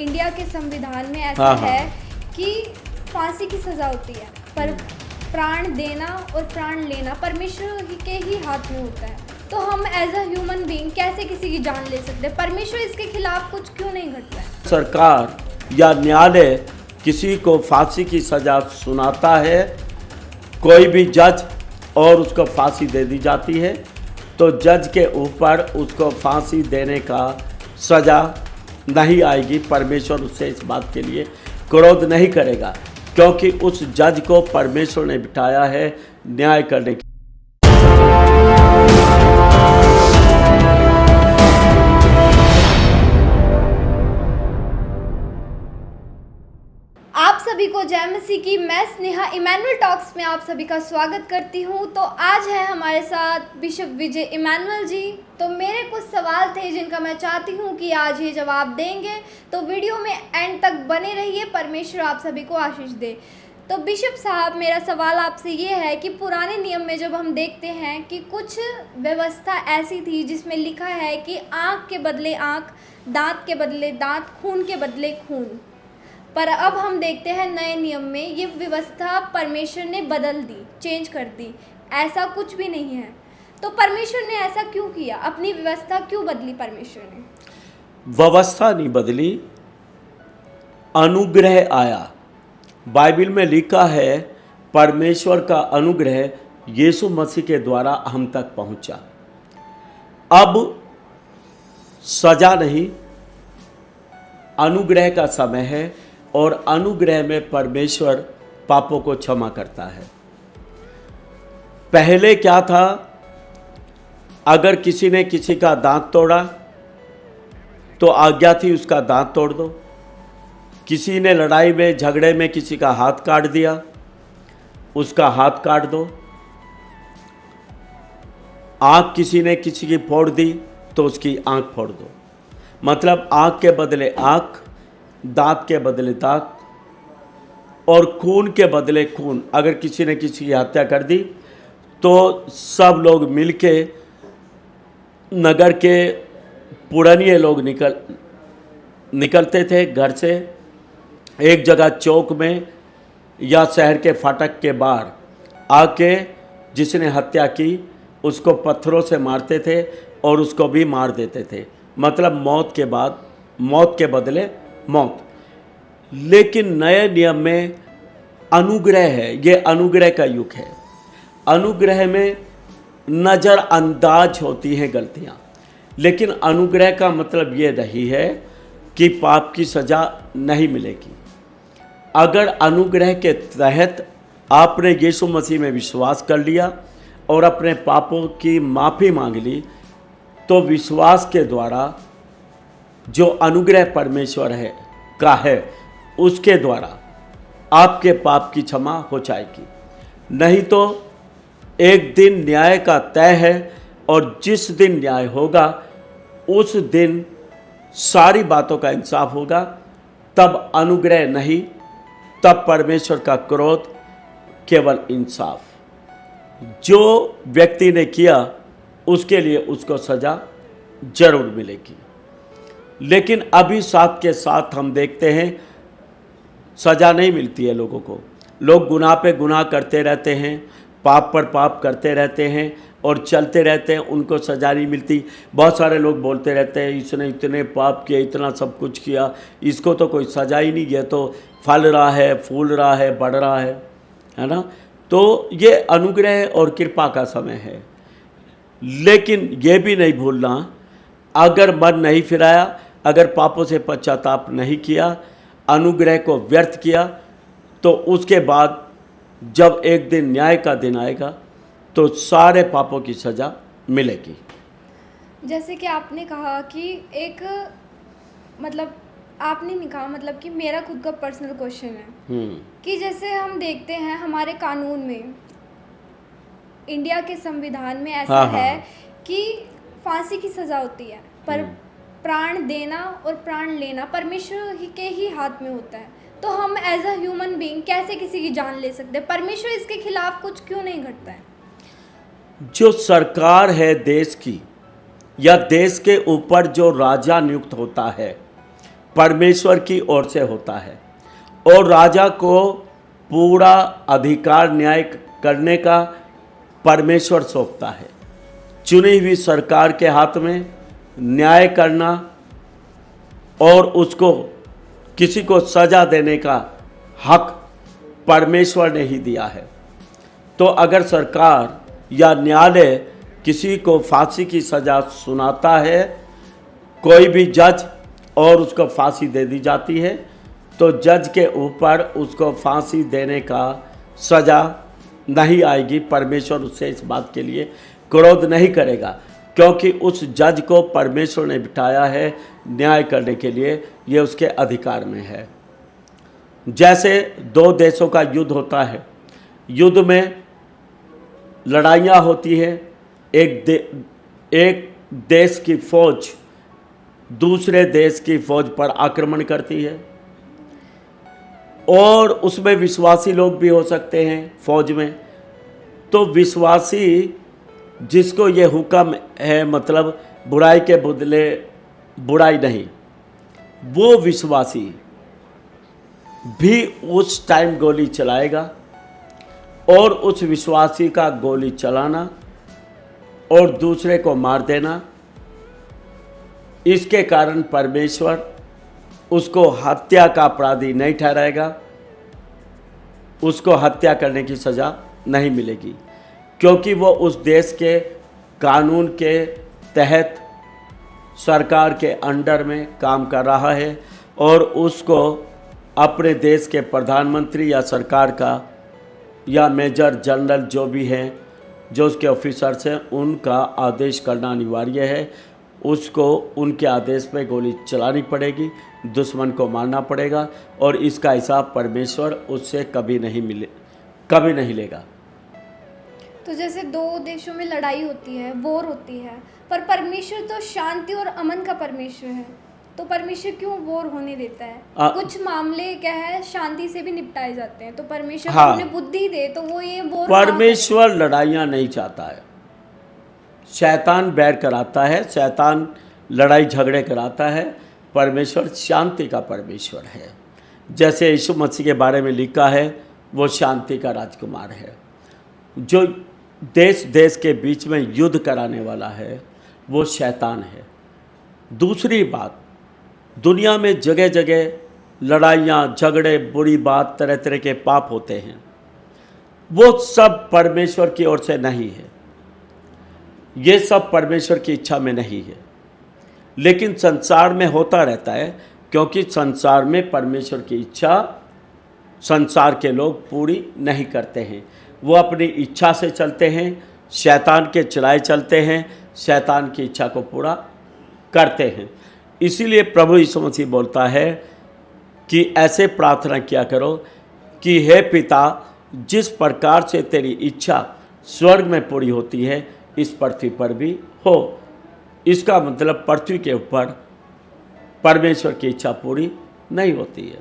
India के संविधान में ऐसा है कि फांसी की सज़ा होती है, पर प्राण देना और प्राण लेना परमेश्वर के ही हाथ में होता है। तो हम एज अ ह्यूमन बीइंग कैसे किसी की जान ले सकते हैं? परमेश्वर इसके खिलाफ कुछ क्यों नहीं करता है? सरकार या न्यायालय किसी को फांसी की सज़ा सुनाता है, कोई भी जज, और उसको फांसी दे दी जाती है, तो जज के ऊपर उसको फांसी देने का सज़ा नहीं आएगी। परमेश्वर उससे इस बात के लिए क्रोध नहीं करेगा, क्योंकि उस जज को परमेश्वर ने बिठाया है न्याय करने के। आप सभी को जय मसीह की। मैं स्नेहा इमैनुअल टॉक्स में आप सभी का स्वागत करती हूँ। तो आज है हमारे साथ बिशप विजय इमैनुअल जी। तो मेरे कुछ सवाल थे जिनका मैं चाहती हूँ कि आज ये जवाब देंगे, तो वीडियो में एंड तक बने रहिए। परमेश्वर आप सभी को आशीष दे। तो बिशप साहब, मेरा सवाल आपसे ये है कि पुराने नियम में जब हम देखते हैं कि कुछ व्यवस्था ऐसी थी जिसमें लिखा है कि आँख के बदले आँख, दांत के बदले दांत, खून के बदले खून, पर अब हम देखते हैं नए नियम में ये व्यवस्था परमेश्वर ने बदल दी, चेंज कर दी। ऐसा कुछ भी नहीं है। तो परमेश्वर ने ऐसा क्यों किया? अपनी व्यवस्था क्यों बदली परमेश्वर ने? व्यवस्था नहीं बदली, अनुग्रह आया। बाइबल में लिखा है परमेश्वर का अनुग्रह यीशु मसीह के द्वारा हम तक पहुंचा। अब सजा नहीं, अनुग्रह का समय है, और अनुग्रह में परमेश्वर पापों को क्षमा करता है। पहले क्या था? अगर किसी ने किसी का दांत तोड़ा तो आज्ञा थी उसका दांत तोड़ दो। किसी ने लड़ाई में झगड़े में किसी का हाथ काट दिया, उसका हाथ काट दो। आँख किसी ने किसी की फोड़ दी तो उसकी आँख फोड़ दो। मतलब आँख के बदले आँख, दांत के बदले दांत, और खून के बदले खून। अगर किसी ने किसी की हत्या कर दी तो सब लोग मिलके, नगर के पुराने लोग निकलते थे घर से, एक जगह चौक में या शहर के फाटक के बाहर आके जिसने हत्या की उसको पत्थरों से मारते थे और उसको भी मार देते थे। मतलब मौत के बाद, मौत के बदले मौत। लेकिन नए नियम में अनुग्रह है, ये अनुग्रह का युग है। अनुग्रह में नज़रअंदाज होती हैं गलतियाँ, लेकिन अनुग्रह का मतलब ये नहीं है कि पाप की सज़ा नहीं मिलेगी। अगर अनुग्रह के तहत आपने यीशु मसीह में विश्वास कर लिया और अपने पापों की माफ़ी मांग ली, तो विश्वास के द्वारा जो अनुग्रह परमेश्वर है का है, उसके द्वारा आपके पाप की क्षमा हो जाएगी। नहीं तो एक दिन न्याय का तय है, और जिस दिन न्याय होगा उस दिन सारी बातों का इंसाफ होगा। तब अनुग्रह नहीं, तब परमेश्वर का क्रोध, केवल इंसाफ। जो व्यक्ति ने किया उसके लिए उसको सज़ा जरूर मिलेगी। लेकिन अभी साथ के साथ हम देखते हैं सज़ा नहीं मिलती है लोगों को। लोग गुनाह पे गुनाह करते रहते हैं, पाप पर पाप करते रहते हैं और चलते रहते हैं, उनको सज़ा नहीं मिलती। बहुत सारे लोग बोलते रहते हैं इसने इतने पाप किए, इतना सब कुछ किया, इसको तो कोई सज़ा ही नहीं, ये तो फल रहा है, फूल रहा है, बढ़ रहा है ना। तो ये अनुग्रह और कृपा का समय है। लेकिन ये भी नहीं भूलना, अगर मन नहीं फिराया, अगर पापों से पश्चाताप नहीं किया, अनुग्रह को व्यर्थ किया, तो उसके बाद जब एक दिन न्याय का दिन आएगा तो सारे पापों की सज़ा मिलेगी। जैसे कि आपने कहा कि एक, मतलब आपने नहीं कहा, मतलब कि मेरा खुद का पर्सनल क्वेश्चन है कि जैसे हम देखते हैं हमारे कानून में, इंडिया के संविधान में ऐसा है कि फांसी की सज़ा होती है, पर प्राण देना और प्राण लेना परमेश्वर के ही हाथ में होता है। तो हम एज अ ह्यूमन बीइंग कैसे किसी की जान ले सकते हैं? परमेश्वर इसके खिलाफ कुछ क्यों नहीं करता है? जो सरकार है देश की, या देश के ऊपर जो राजा नियुक्त होता है, परमेश्वर की ओर से होता है और राजा को पूरा अधिकार न्याय करने का परमेश्वर सौंपता है। चुनी हुई सरकार के हाथ में न्याय करना और उसको किसी को सज़ा देने का हक परमेश्वर ने ही दिया है। तो अगर सरकार या न्यायालय किसी को फांसी की सज़ा सुनाता है, कोई भी जज, और उसको फांसी दे दी जाती है, तो जज के ऊपर उसको फांसी देने का सज़ा नहीं आएगी। परमेश्वर उससे इस बात के लिए क्रोध नहीं करेगा, क्योंकि उस जज को परमेश्वर ने बिठाया है न्याय करने के लिए, ये उसके अधिकार में है। जैसे दो देशों का युद्ध होता है, युद्ध में लड़ाइयाँ होती है, एक देश की फौज दूसरे देश की फौज पर आक्रमण करती है और उसमें विश्वासी लोग भी हो सकते हैं फौज में। तो विश्वासी जिसको ये हुक्म है, मतलब बुराई के बदले बुराई नहीं, वो विश्वासी भी उस टाइम गोली चलाएगा और उस विश्वासी का गोली चलाना और दूसरे को मार देना, इसके कारण परमेश्वर उसको हत्या का अपराधी नहीं ठहराएगा, उसको हत्या करने की सज़ा नहीं मिलेगी, क्योंकि वो उस देश के कानून के तहत सरकार के अंडर में काम कर रहा है और उसको अपने देश के प्रधानमंत्री या सरकार का या मेजर जनरल जो भी हैं, जो उसके ऑफिसर्स हैं, उनका आदेश करना अनिवार्य है। उसको उनके आदेश पे गोली चलानी पड़ेगी, दुश्मन को मारना पड़ेगा और इसका हिसाब परमेश्वर उससे कभी नहीं लेगा। तो जैसे दो देशों में लड़ाई होती है, वॉर होती है, पर परमेश्वर तो शांति और अमन का परमेश्वर है, तो परमेश्वर क्यों वॉर होने देता है? कुछ मामले क्या है शांति से भी निपटाए जाते हैं, तो परमेश्वर को उन्हें बुद्धि दे तो वो ये वॉर। परमेश्वर लड़ाइयाँ नहीं चाहता है, शैतान बैर कराता है, शैतान लड़ाई झगड़े कराता है। परमेश्वर शांति का परमेश्वर है। जैसे यीशु मसीह के बारे में लिखा है, वो शांति का राजकुमार है। जो देश देश के बीच में युद्ध कराने वाला है वो शैतान है। दूसरी बात, दुनिया में जगह जगह लड़ाइयाँ झगड़े, बुरी बात, तरह तरह के पाप होते हैं, वो सब परमेश्वर की ओर से नहीं है, ये सब परमेश्वर की इच्छा में नहीं है। लेकिन संसार में होता रहता है, क्योंकि संसार में परमेश्वर की इच्छा संसार के लोग पूरी नहीं करते हैं। वो अपनी इच्छा से चलते हैं, शैतान के चलाए चलते हैं, शैतान की इच्छा को पूरा करते हैं। इसीलिए प्रभु यीशु मसीह बोलता है कि ऐसे प्रार्थना किया करो कि हे पिता, जिस प्रकार से तेरी इच्छा स्वर्ग में पूरी होती है, इस पृथ्वी पर भी हो। इसका मतलब पृथ्वी के ऊपर परमेश्वर की इच्छा पूरी नहीं होती है,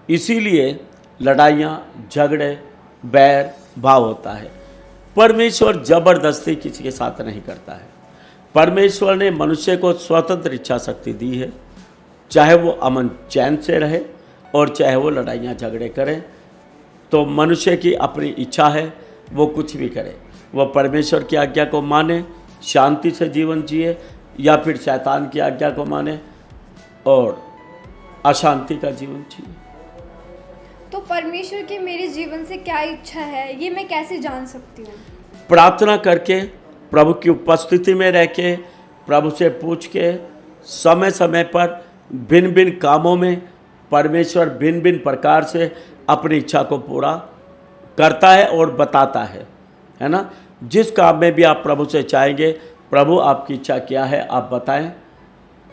इसीलिए लड़ाइयाँ, झगड़े, बैर भाव होता है। परमेश्वर ज़बरदस्ती किसी के साथ नहीं करता है। परमेश्वर ने मनुष्य को स्वतंत्र इच्छा शक्ति दी है, चाहे वो अमन चैन से रहे और चाहे वो लड़ाइयाँ झगड़े करे। तो मनुष्य की अपनी इच्छा है, वो कुछ भी करे, वो परमेश्वर की आज्ञा को माने, शांति से जीवन जिए, या फिर शैतान की आज्ञा को माने और अशांति का जीवन जिए। तो परमेश्वर की मेरे जीवन से क्या इच्छा है, ये मैं कैसे जान सकती हूँ? प्रार्थना करके, प्रभु की उपस्थिति में रह के, प्रभु से पूछ के, समय समय पर भिन्न भिन्न कामों में परमेश्वर भिन्न भिन्न प्रकार से अपनी इच्छा को पूरा करता है और बताता है ना। जिस काम में भी आप प्रभु से चाहेंगे, प्रभु आपकी इच्छा क्या है आप बताएं।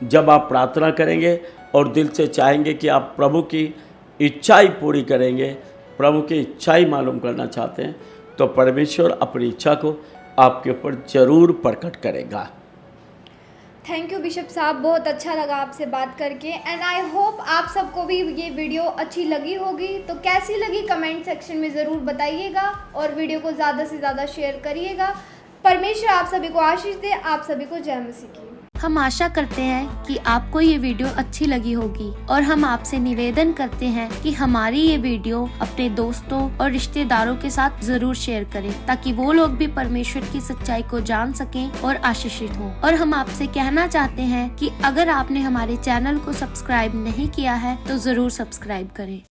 जब आप प्रार्थना करेंगे और दिल से चाहेंगे कि आप प्रभु की इच्छा ही पूरी करेंगे, प्रभु की इच्छा ही मालूम करना चाहते हैं, तो परमेश्वर अपनी इच्छा को आपके ऊपर ज़रूर प्रकट करेगा। थैंक यू बिशप साहब, बहुत अच्छा लगा आपसे बात करके एंड आई होप आप सबको भी ये वीडियो अच्छी लगी होगी। तो कैसी लगी कमेंट सेक्शन में ज़रूर बताइएगा और वीडियो को ज़्यादा से ज़्यादा शेयर करिएगा। परमेश्वर आप सभी को आशीष दे। आप सभी को जय मसीह की। हम आशा करते हैं कि आपको ये वीडियो अच्छी लगी होगी और हम आपसे निवेदन करते हैं कि हमारी ये वीडियो अपने दोस्तों और रिश्तेदारों के साथ जरूर शेयर करें ताकि वो लोग भी परमेश्वर की सच्चाई को जान सकें और आशीषित हों। और हम आपसे कहना चाहते हैं कि अगर आपने हमारे चैनल को सब्सक्राइब नहीं किया है तो जरूर सब्सक्राइब करें।